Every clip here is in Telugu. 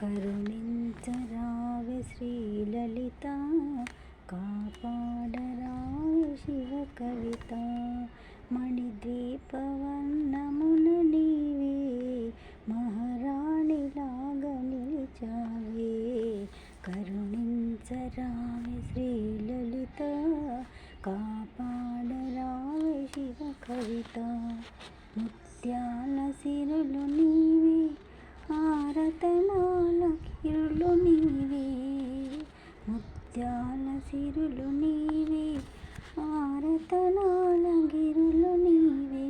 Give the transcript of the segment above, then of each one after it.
కరుణించరావే శ్రీలలిత, కాపాడరావే శివ కవిత. మణిద్వీపవన్నమున నీవే మహారాణిలాగా నిలిచావే. కరుణించరావే శ్రీలలిత, కాపాడరావే శివ కవిత. ముత్యాల సిరులు నీవే, ఆరతనాల కిరులు నీవే. ముత్యాల సిరులు నీవే, ఆరతనాల గిరులు నీవే.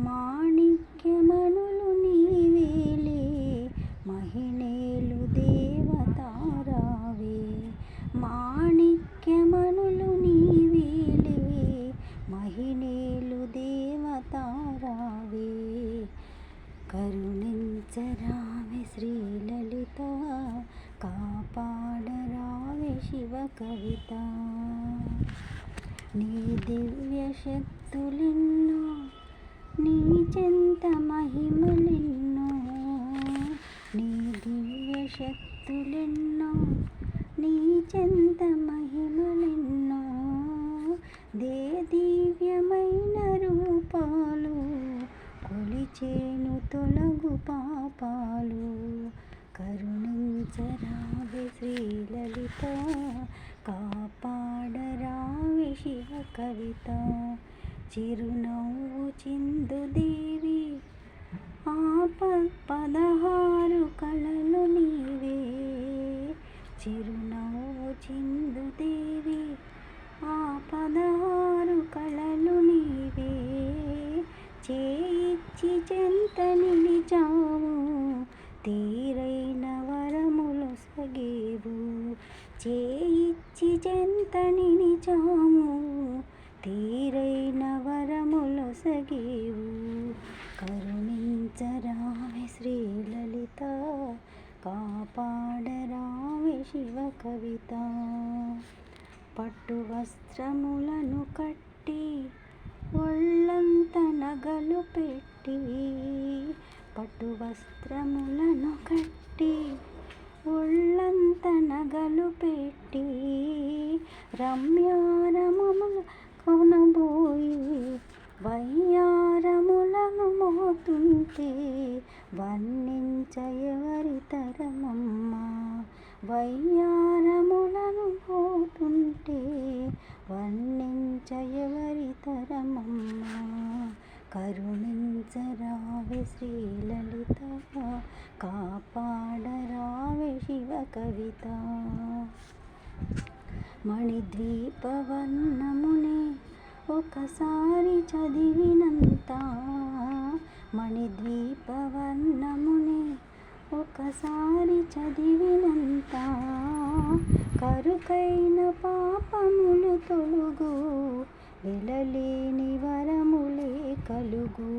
మాణిక్యమణులు నీవేలే, మహిళేలు దేవతారావే. మాణిక్యమణులు నీవేలే, మహిళేలు దేవతారావే. కరుణించరావే శ్రీలలిత, కాపాడరావే శివ కవిత. నీ దివ్య శక్తులెన్నో, నీ చెంత మహిమలెన్నో. నీ దివ్య శక్తులెన్నో, నీ చెంత మహిమలెన్నో. దివ్యమైన రూపాలు కొలిచేను తొలగు పాపాలు. కరుణించరావే శ్రీలలిత, కాపాడరావే శివ కవిత. చిరునవ్వు చిందు దేవి, పదహారు కళలు నీవే. చిరునవ్వు చిందు దేవి, పదహారు కళలు నీవే. చేయిచ్చి చెంత నిలిచావు, తీరైన వరములొసగేవు. చేయిచ్చి చెంత నిలిచావు, తీరైన వరములొసగేవు. కరుణించరావే శ్రీలలిత, కాపాడరావే శివ కవిత. పట్టు వస్త్రములను కట్టి, ఒళ్ళంత నగలు పెట్టి. పట్టు వస్త్రములను కట్టి, ఒళ్ళంత నగలు పెట్టి. రమ్యారమములు కొనబోయి, వయ్యారములను మోతుంటే. వర్ణించ ఎవరి తరమమ్మా, వయ్యారములను మోతుంటే. వర్ణించ ఎవరి తరమమ్మా. కరుణించరావే శ్రీలలిత, కాపాడరావే శివ కవిత. మణిద్వీపవర్ణమునే ఒకసారి చదివినంత. మణిద్వీపవర్ణమునే ఒకసారి చదివినంత. కరుకైన పాపములు తొలుగు, వెలలేని వరములే కలుగు.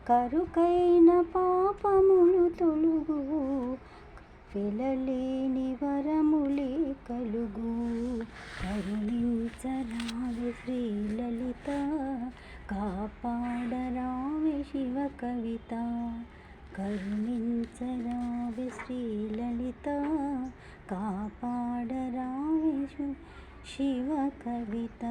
కరుకైన పాపములు తొలుగు, వెలలేని వరములే కలుగు. కరుణించరావే శ్రీలలిత, కాపాడరావే శివ కవిత. కరుణించరావే శ్రీలలిత, కాపాడరావే శివ కవిత.